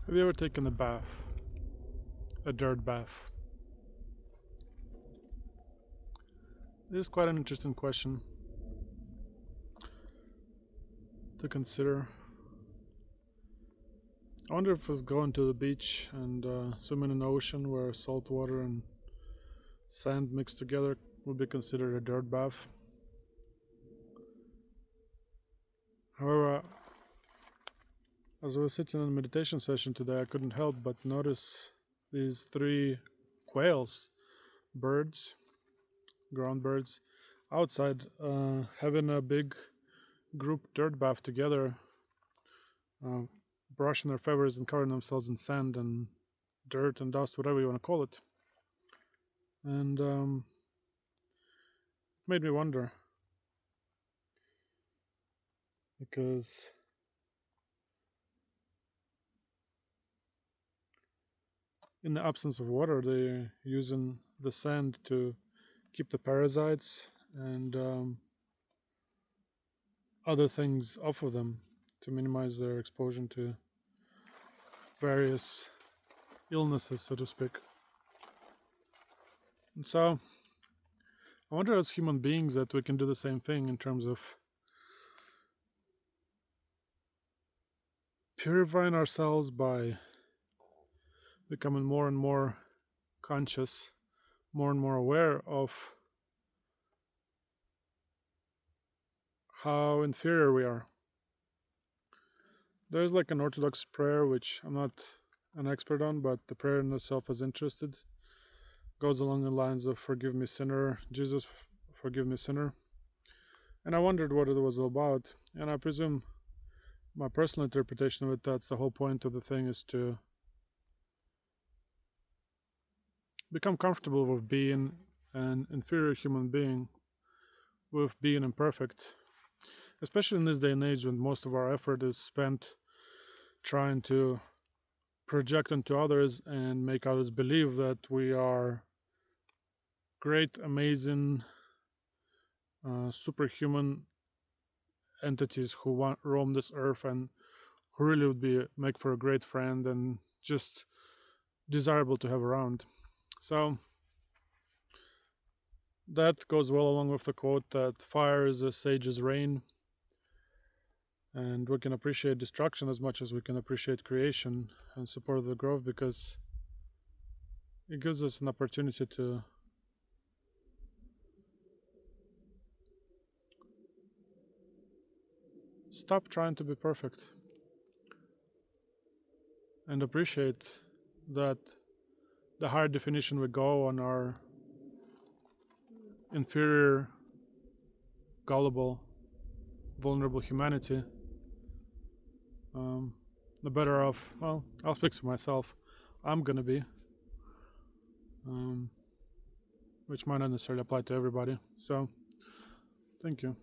Have you ever taken a bath? A dirt bath? It is quite an interesting question to consider. I wonder if we've gone to the beach and swim in an ocean where salt water and sand mixed together would be considered a dirt bath. However, as I was sitting in a meditation session today, I couldn't help but notice these three quails, birds, ground birds, outside having a big group dirt bath together, brushing their feathers and covering themselves in sand and dirt and dust, whatever you want to call it. And it made me wonder, because in the absence of water, they're using the sand to keep the parasites and other things off of them to minimize their exposure to various illnesses, so to speak. And so I wonder, as human beings, that we can do the same thing in terms of purifying ourselves by becoming more and more conscious, more and more aware of how inferior we are. There's like an Orthodox prayer, which I'm not an expert on, but the prayer in itself is interested. Goes along the lines of "Forgive me, sinner, Jesus, forgive me, sinner." And I wondered what it was all about, and I presume my personal interpretation of it, that's the whole point of the thing, is to become comfortable with being an inferior human being, with being imperfect, especially in this day and age when most of our effort is spent trying to project onto others and make others believe that we are great, amazing, superhuman entities who roam this earth and who really would make for a great friend and just desirable to have around. So that goes well along with the quote that fire is a sage's rain, and we can appreciate destruction as much as we can appreciate creation and support the growth, because it gives us an opportunity to stop trying to be perfect and appreciate that the higher definition we go on our inferior, gullible, vulnerable humanity, the better off, well, I'll speak for myself, I'm gonna be, which might not necessarily apply to everybody. So, thank you.